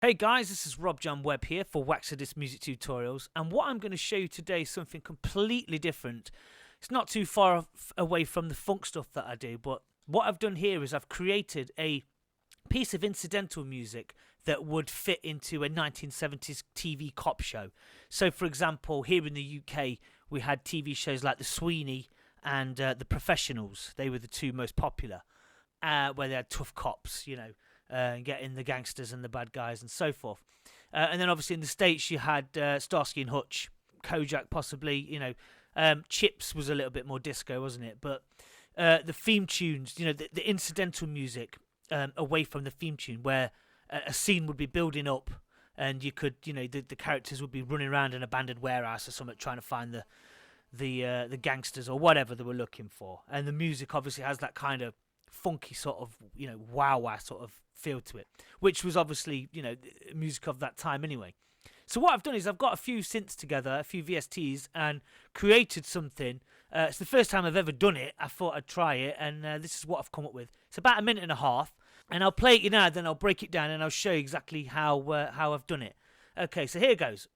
Hey guys, this is Rob John Webb here for Waxadis Music Tutorials, and what I'm going to show you today is something completely different. It's not too far away from the funk stuff that I do, but what I've done here is I've created a piece of incidental music that would fit into a 1970s TV cop show. So, for example, here in the UK, we had TV shows like The Sweeney and The Professionals. They were the two most popular, where they had tough cops, getting the gangsters and the bad guys and so forth. And then obviously in the States you had Starsky and Hutch, Kojak possibly, Chips was a little bit more disco, wasn't it? But the theme tunes, the incidental music away from the theme tune where a scene would be building up and you could, the characters would be running around an abandoned warehouse or something trying to find the gangsters or whatever they were looking for. And the music obviously has that kind of funky sort of wow sort of feel to it, which was obviously music of that time anyway. So what I've done is I've got a few synths together, a few VSTs, and created something. It's the first time I've ever done it. I thought I'd try it, and this is what I've come up with. It's about a minute and a half, and I'll play it now, then I'll break it down and I'll show you exactly how I've done it. Okay, so here goes.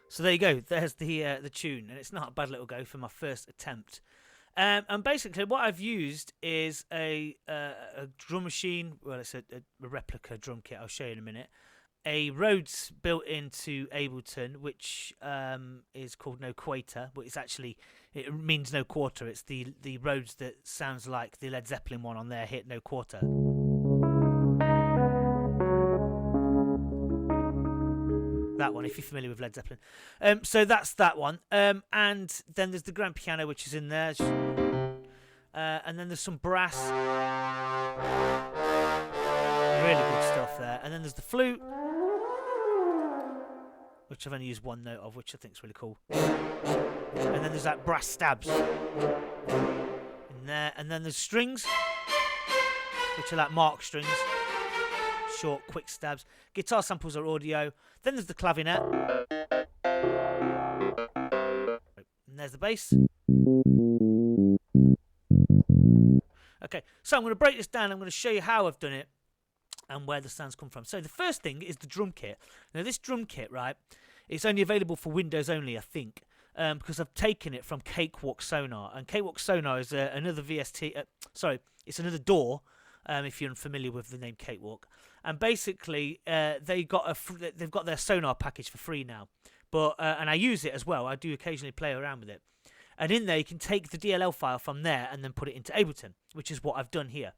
So there you go. There's the tune, and it's not a bad little go for my first attempt. And basically, what I've used is a drum machine. Well, it's a replica drum kit. I'll show you in a minute. A Rhodes built into Ableton, which is called No Quater, but it means no quarter. It's the Rhodes that sounds like the Led Zeppelin one on their hit No Quarter. That one, if you're familiar with Led Zeppelin. So that's that one. And then there's the grand piano, which is in there. And then there's some brass. Really good stuff there. And then there's the flute, which I've only used one note of, which I think is really cool. And then there's like brass stabs in there. And then there's strings, which are like mark strings. Short, quick stabs. Guitar samples are audio. Then there's the clavinet. And there's the bass. Okay, so I'm going to break this down. I'm going to show you how I've done it and where the sounds come from. So the first thing is the drum kit. Now this drum kit, right, it's only available for Windows only, I think, because I've taken it from Cakewalk Sonar. And Cakewalk Sonar is another VST. It's another DAW. If you're unfamiliar with the name Cakewalk, and basically they've got their Sonar package for free now, but and I use it as well. I do occasionally play around with it, and in there you can take the DLL file from there and then put it into Ableton, which is what I've done here.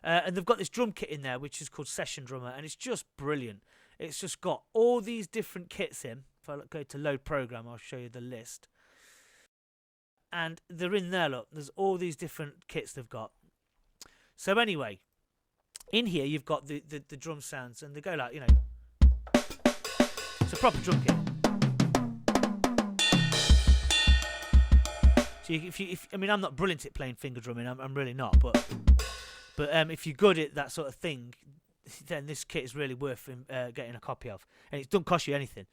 And they've got this drum kit in there, which is called Session Drummer, and it's just brilliant. It's just got all these different kits in. If I go to load program, I'll show you the list, and they're in there. Look, there's all these different kits they've got. So anyway, in here you've got the drum sounds, and they go like, it's a proper drum kit. So I'm not brilliant at playing finger drumming. I'm really not, but if you're good at that sort of thing, then this kit is really worth getting a copy of, and it doesn't cost you anything.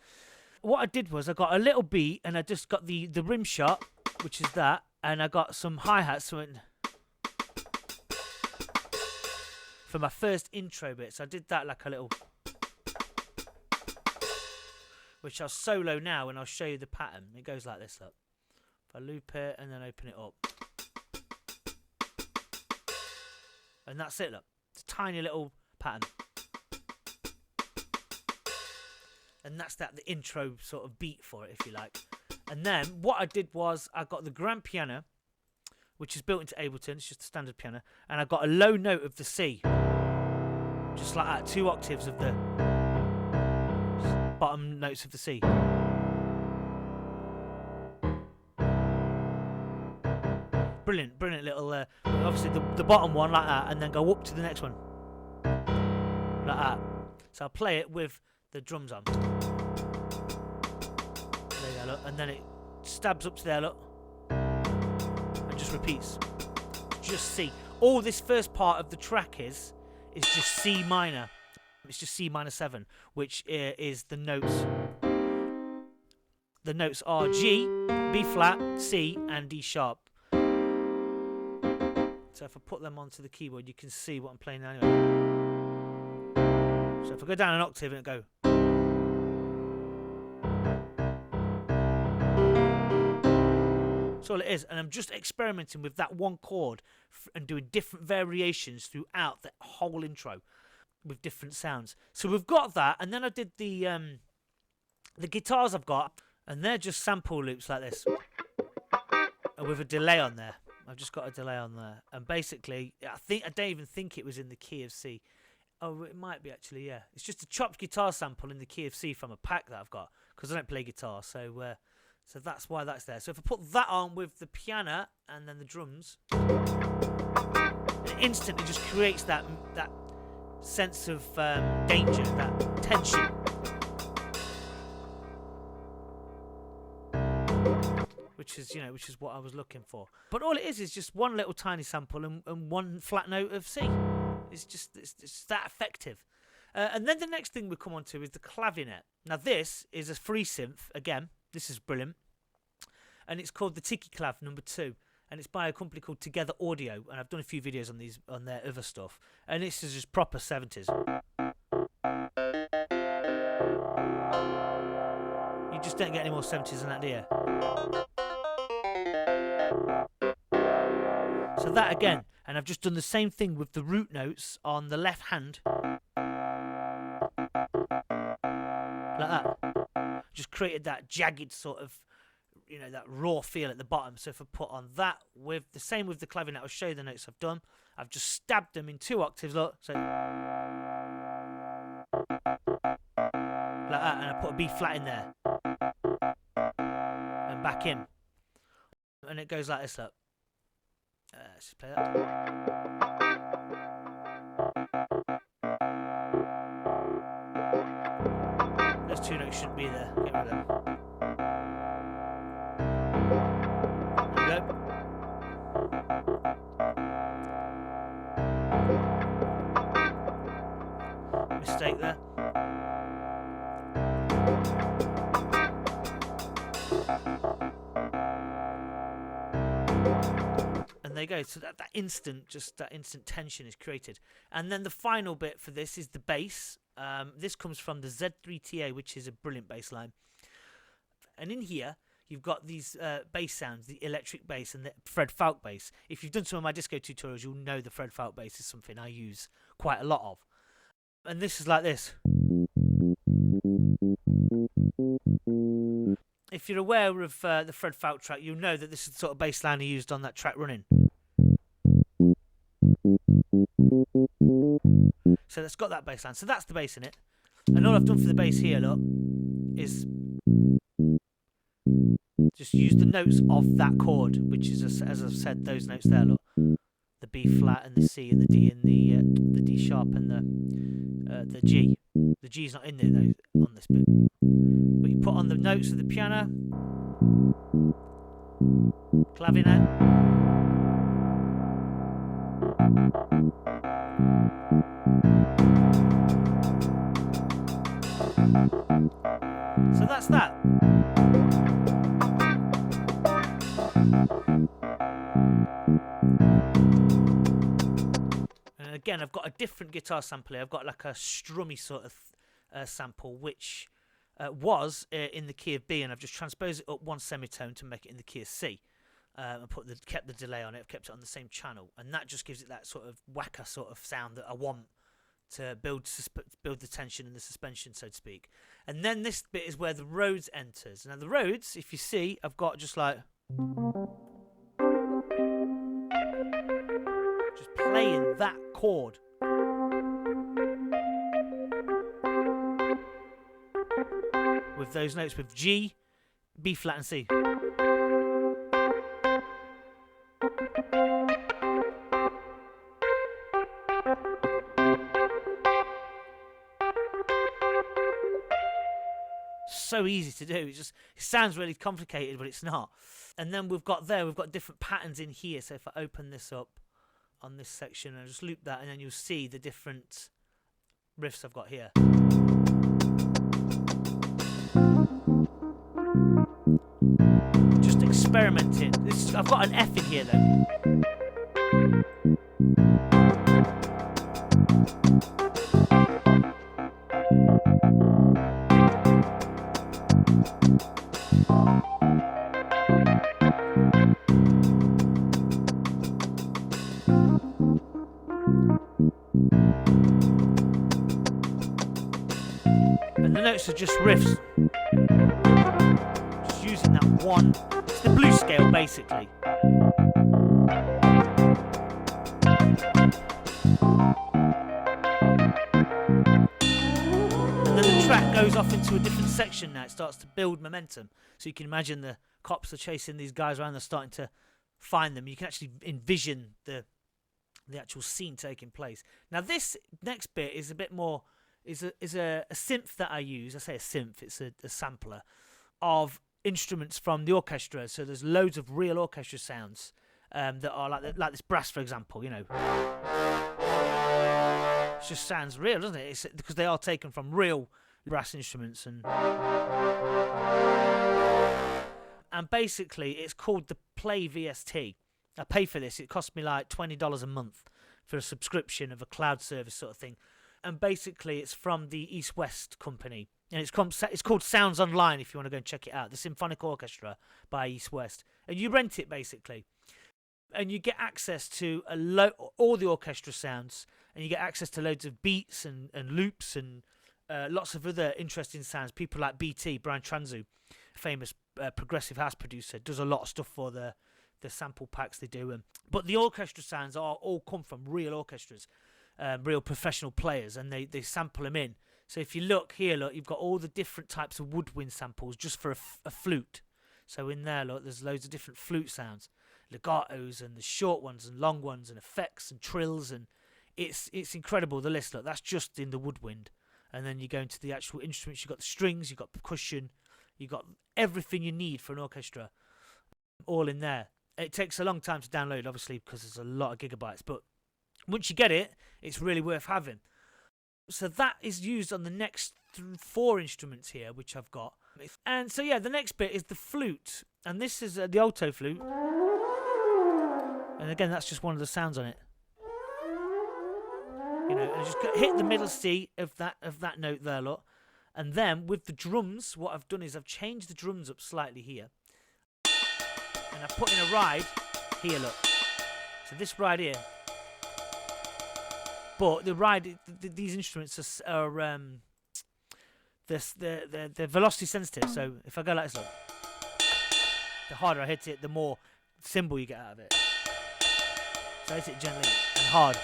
What I did was I got a little beat and I just got the rim shot, which is that, and I got some hi-hats for my first intro bit. So I did that like a little, which I'll solo now and I'll show you the pattern. It goes like this, look. If I loop it and then open it up. And that's it, look. It's a tiny little pattern. And that's the intro sort of beat for it, if you like. And then what I did was I got the grand piano, which is built into Ableton. It's just a standard piano. And I got a low note of the C. Just like that, 2 octaves of the bottom notes of the C. Brilliant, brilliant little, obviously the bottom one like that, and then go up to the next one. Like that. So I'll play it with the drums on. There you go, look. And then it stabs up to there, look. And just repeats. Just C. All this first part of the track is just C minor. It's just C minor 7, which is the notes. The notes are G, B flat, C, and D sharp. So if I put them onto the keyboard, you can see what I'm playing now anyway. So if I go down an octave and go. That's all it is. And I'm just experimenting with that one chord and doing different variations throughout the whole intro with different sounds. So we've got that, and then I did the guitars I've got, and they're just sample loops like this. And with a delay on there. I've just got a delay on there. And basically, I don't even think it was in the key of C. Oh, it might be actually, yeah. It's just a chopped guitar sample in the key of C from a pack that I've got, because I don't play guitar, so that's why that's there. So if I put that on with the piano and then the drums, it instantly just creates that sense of danger, that tension. Which is what I was looking for. But all it is just one little tiny sample and one flat note of C. It's just that effective. And then the next thing we come on to is the clavinet. Now this is a free synth. Again, this is brilliant. And it's called the Tiki Clav #2. And it's by a company called Together Audio. And I've done a few videos on their other stuff. And this is just proper 70s. You just don't get any more 70s than that, do you? So that again, and I've just done the same thing with the root notes on the left hand. Like that. Just created that jagged sort of, that raw feel at the bottom. So if I put on that with the same with the clavinet, I'll show you the notes I've done. I've just stabbed them in 2 octaves, look. So like that, and I put a B flat in there. And back in. And it goes like this, look. Let's just play that. Those 2 notes shouldn't be there. Get rid of them. There we go. Mistake there. And there you go. So that instant tension is created. And then the final bit for this is the bass. This comes from the Z3TA, which is a brilliant bass line. And in here, you've got these bass sounds, the electric bass and the Fred Falk bass. If you've done some of my disco tutorials, you'll know the Fred Falk bass is something I use quite a lot of. And this is like this. If you're aware of the Fred Falk track, you'll know that this is the sort of bass line he used on that track Running. So that's got that bass line. So that's the bass in it. And all I've done for the bass here, look, is just use the notes of that chord, which is, as I've said, those notes there, look. The B flat and the C and the D and the D sharp and the G. The G's not in there though on this bit. But you put on the notes of the piano, clavinet, So that's that. And again, I've got a different guitar sample here. I've got like a strummy sort of sample, which was in the key of B, and I've just transposed it up one semitone to make it in the key of C. And kept the delay on it. I've kept it on the same channel, and that just gives it that sort of whacker sort of sound that I want to build the tension and the suspension, so to speak. And then this bit is where the Rhodes enters. Now the Rhodes, if you see, I've got just like just playing that chord. With those notes, with G, B flat and C. So easy to do. It sounds really complicated, but it's not. And then we've got different patterns in here. So if I open this up on this section and just loop that, and then you'll see the different riffs I've got here. Just experimenting. I've got an F in here though. And the notes are just riffs. Just using that one. It's the blues scale basically. And then the track goes off into a different section now. It starts to build momentum. So you can imagine the cops are chasing these guys around, they're starting to find them. You can actually envision the actual scene taking place. Now this next bit is a bit more is a synth that I use. I say a synth, it's a sampler of instruments from the orchestra. So there's loads of real orchestra sounds that are like this brass, for example, you know. It just sounds real, doesn't it? It's because they are taken from real brass instruments, and basically it's called the Play VST. I pay for this. It cost me like $20 a month for a subscription of a cloud service sort of thing. And basically it's from the East West company. And it's called Sounds Online if you want to go and check it out. The Symphonic Orchestra by East West. And you rent it basically. And you get access to all the orchestra sounds. And you get access to loads of beats and loops and lots of other interesting sounds. People like BT, Brian Transu, famous progressive house producer, does a lot of stuff for the sample packs they do. But the orchestra sounds all come from real orchestras, real professional players, and they sample them in. So if you look here, you've got all the different types of woodwind samples just for a flute. So in there, there's loads of different flute sounds, legatos and the short ones and long ones and effects and trills, and it's incredible, the list. Look, that's just in the woodwind. And then you go into the actual instruments. You've got the strings, you've got percussion, you've got everything you need for an orchestra, all in there. It takes a long time to download, obviously, because there's a lot of gigabytes. But once you get it, it's really worth having. So that is used on the next 4 instruments here, which I've got. And so, yeah, the next bit is the flute. And this is the alto flute. And again, that's just one of the sounds on it. You know, and just hit the middle C of that note there, look. And then with the drums, what I've done is I've changed the drums up slightly here. And I put in a ride here, look. So this ride here. But the ride, these instruments are they're velocity sensitive. So if I go like this, look, the harder I hit it, the more cymbal you get out of it. So I hit it gently and hard.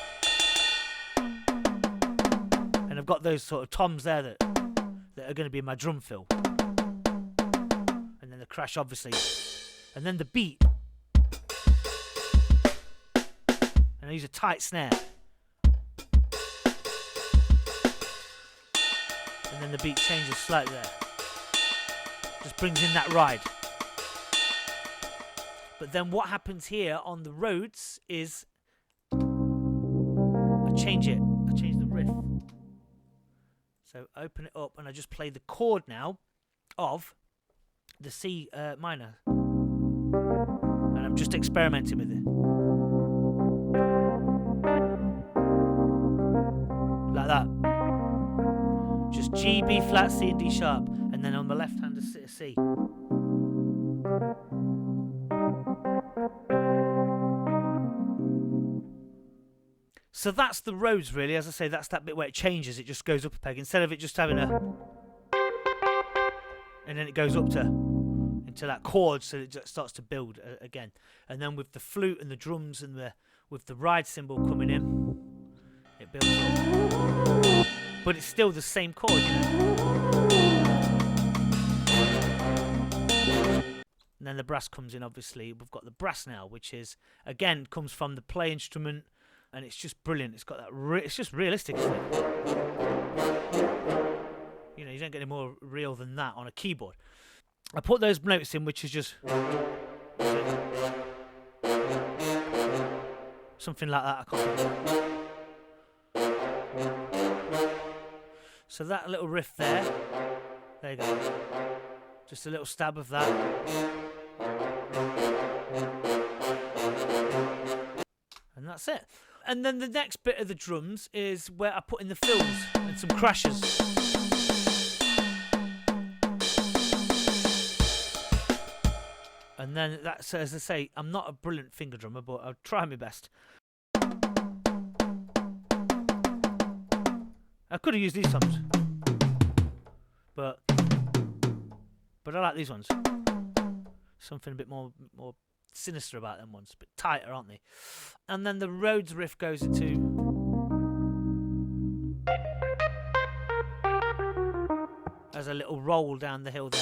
And I've got those sort of toms there that are going to be in my drum fill. And then the crash, obviously. And then the beat. And I use a tight snare. And then the beat changes slightly there. Just brings in that ride. But then what happens here on the Rhodes is I change it. I change the riff. So open it up, and I just play the chord now of the C minor, and I'm just experimenting with it, like that. Just G, B flat, C, and D sharp, and then on the left hand a C. So that's the Rhodes, really. As I say, that's that bit where it changes. It just goes up a peg instead of it just having a, and then it goes up to into that chord, so it just starts to build again. And then with the flute and the drums and with the ride cymbal coming in, it builds up. But it's still the same chord, you know. And then the brass comes in. Obviously, we've got the brass now, which is again comes from the play instrument. And it's just brilliant. It's got that. It's just realistic, isn't it? You know, you don't get any more real than that on a keyboard. I put those notes in, which is just something like that. I can't remember. So that little riff there. There you go. Just a little stab of that. And that's it. And then the next bit of the drums is where I put in the fills and some crashes. And then that's, as I say, I'm not a brilliant finger drummer, but I'll try my best. I could have used these songs, but I like these ones. Something a bit more sinister about them ones, a bit tighter, aren't they? And then the Rhodes riff goes into as a little roll down the hill there.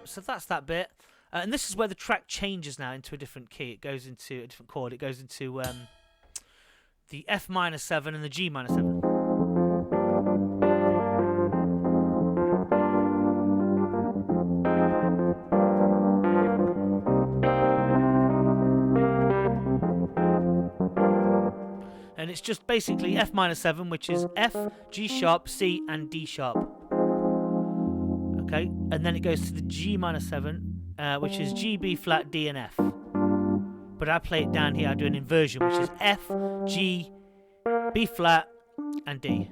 So that's that bit, and this is where the track changes now into a different key. It goes into a different chord. It goes into the F minor 7 and the G minor 7. And it's just basically F minor 7, which is F, G sharp, C, and D sharp. Okay, and then it goes to the G minor 7, which is G, B flat, D, and F. But I play it down here. I do an inversion, which is F, G, B flat, and D.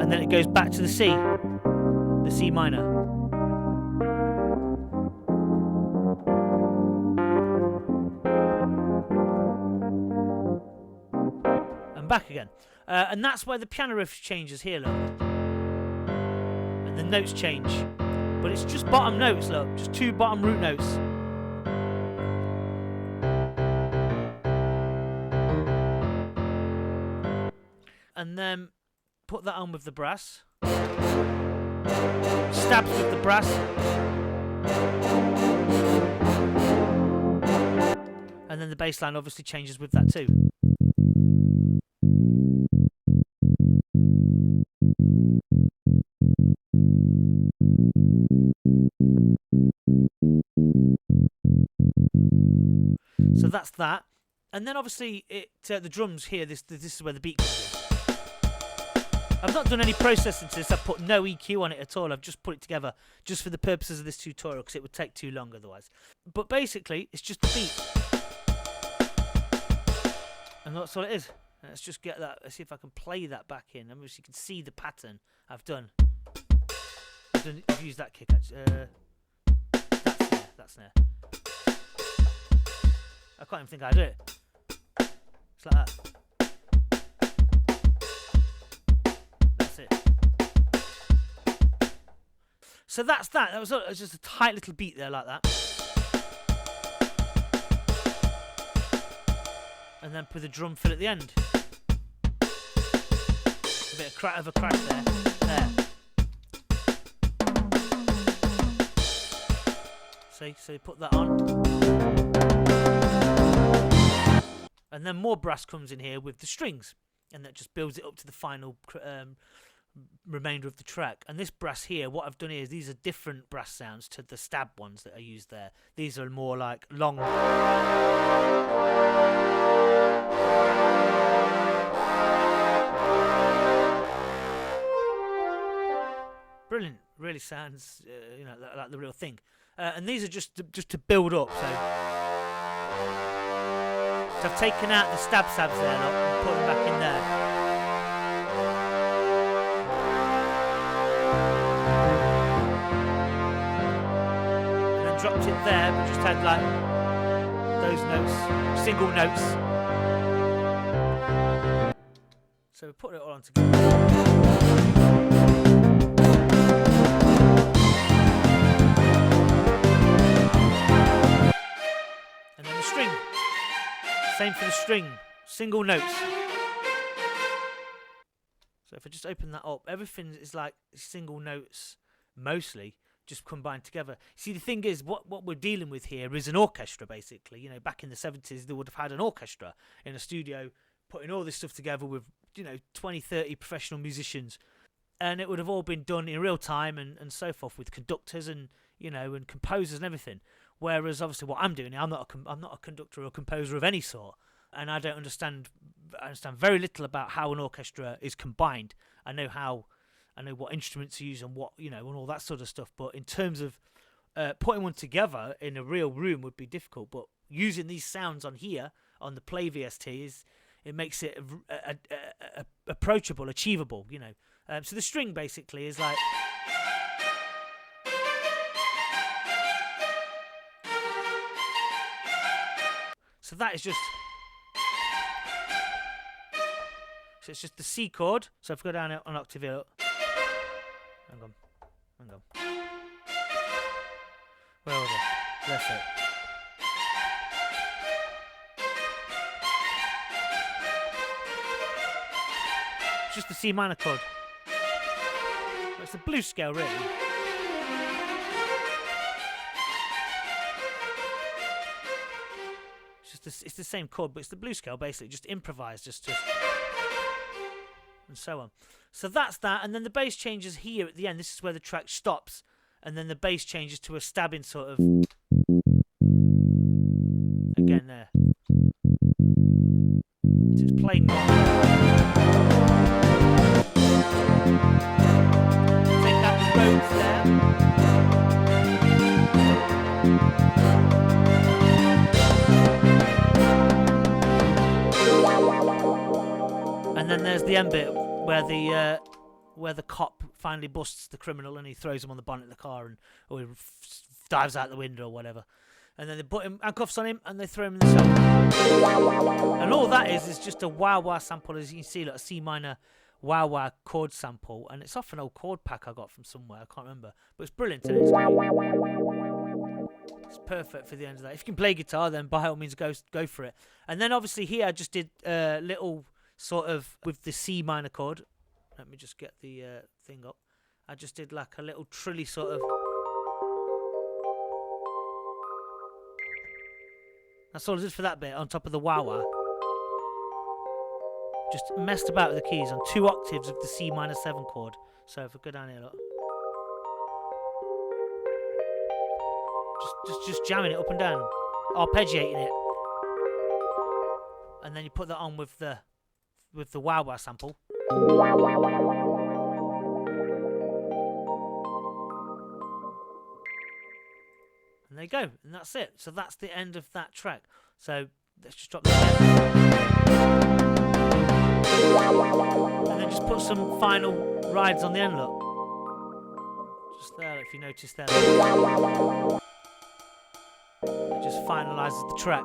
And then it goes back to the C minor. And back again. And that's where the piano riff changes here, look. And the notes change. But it's just bottom notes, look. Just 2 bottom root notes. And then put that on with the brass. Stabs with the brass. And then the bass line obviously changes with that too. So that's that. And then obviously the drums here, this is where the beat comes in. I've not done any processing to this. I've put no EQ on it at all. I've just put it together just for the purposes of this tutorial because it would take too long otherwise. But basically, it's just the beat. And that's all it is. Let's just get that. Let's see if I can play that back in. I mean, so you can see the pattern I've done. I've used that kick actually. That's snare. I can't even think how to do it. It's like that. So that's that. That was just a tight little beat there like that. And then put the drum fill at the end. A bit of a crash there. See, so you put that on. And then more brass comes in here with the strings. And that just builds it up to the final remainder of the track. And this brass here, what I've done here is these are different brass sounds to the stab ones that I used there. These are more like long. Brilliant, really sounds like the real thing. And these are just to build up. So I've taken out the stabs there and put them back in there. Dropped it there, but just had like those notes, single notes. So we put it all on together. And then the string. Same for the string, single notes. So if I just open that up, everything is like single notes mostly. Just combined together. See, the thing is, what we're dealing with here is an orchestra, basically. Back in the 70s, they would have had an orchestra in a studio putting all this stuff together with, 20, 30 professional musicians. And it would have all been done in real time and so forth with conductors and, and composers and everything. Whereas, obviously, what I'm doing, I'm not a conductor or composer of any sort. And I understand very little about how an orchestra is combined. I know what instruments to use and what, and all that sort of stuff. But in terms of putting one together in a real room would be difficult. But using these sounds on here, on the Play VST, it makes it approachable, achievable, So the string basically is like... So that is just... So it's just the C chord. So if I go down an octave here... Hang on. Where was it? That's it. It's just the C minor chord. Well, it's the blues scale, really. It's the same chord, but it's the blues scale, basically. Just improvised, just and so on. So that's that, and then the bass changes here at the end. This is where the track stops, and then the bass changes to a stabbing sort of... Again there. So it's playing normal. Take out the Rhodes there. And then there's the end bit where the cop finally busts the criminal and he throws him on the bonnet of the car or he dives out the window or whatever. And then they put handcuffs on him and they throw him in the cell. And all that is just a wah-wah sample, as you can see, like a C minor wah-wah chord sample. And it's off an old chord pack I got from somewhere, I can't remember. But it's brilliant, isn't it? It's perfect for the end of that. If you can play guitar, then by all means go for it. And then obviously here I just did little sort of with the C minor chord. Let me just get the thing up. I just did like a little trilly sort of. That's all I did for that bit on top of the wah-wah. Just messed about with the keys on 2 octaves of the C minor 7 chord. So if I go down here, look. Just jamming it up and down, arpeggiating it, and then you put that on with the wah-wah sample. And there you go, and that's it. So that's the end of that track. So let's just drop that in. And then just put some final rides on the end, look. Just there, if you notice there. It just finalises the track.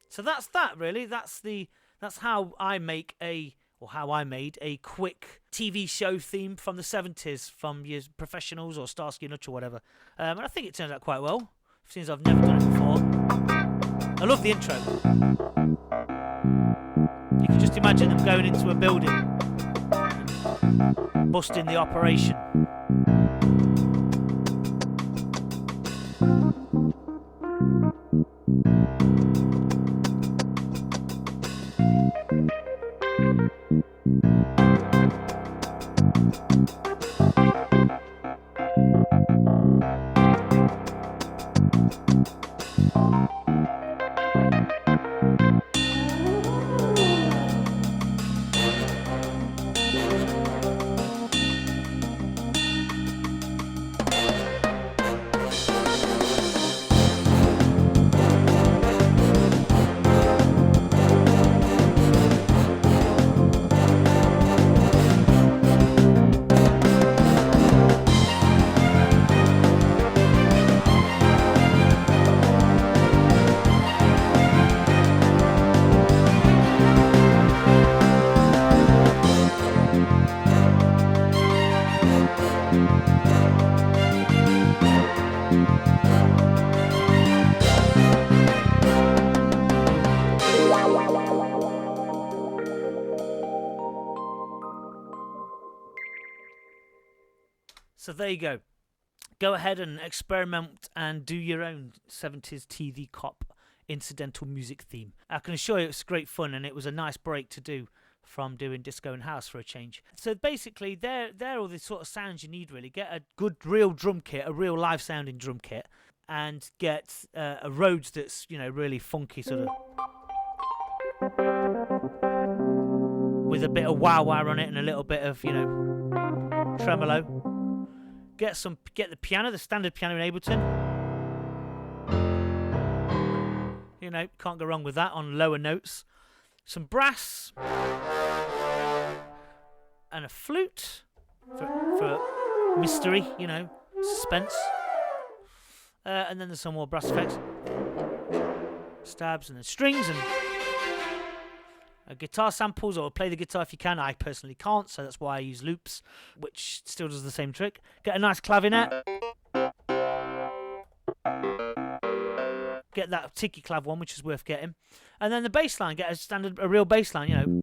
So that's that, really. That's how I made a quick TV show theme from the 70s from your professionals or Starsky and Hutch or whatever. And I think it turned out quite well, since I've never done it before. I love the intro. You can just imagine them going into a building and busting the operation. So there you go. Go ahead and experiment and do your own 70s TV cop incidental music theme. I can assure you it's great fun, and it was a nice break to do from doing disco and house for a change. So basically, they're all the sort of sounds you need, really. Get a good real drum kit, a real live sounding drum kit, and get a Rhodes that's, you know, really funky, sort of, with a bit of wah-wah on it and a little bit of, you know, tremolo. Get the piano, the standard piano in Ableton. You know, can't go wrong with that on lower notes. Some brass and a flute for mystery, you know, suspense. And then there's some more brass effects, stabs, and then strings and guitar samples, or play the guitar if you can. I personally can't, so that's why I use loops, which still does the same trick. Get a nice clavinet. Get that tiki clav one, which is worth getting. And then the bass line, get a real bass line, you know.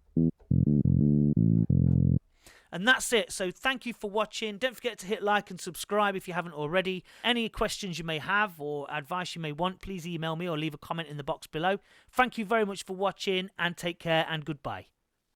And that's it. So thank you for watching. Don't forget to hit like and subscribe if you haven't already. Any questions you may have or advice you may want, please email me or leave a comment in the box below. Thank you very much for watching, and take care and goodbye.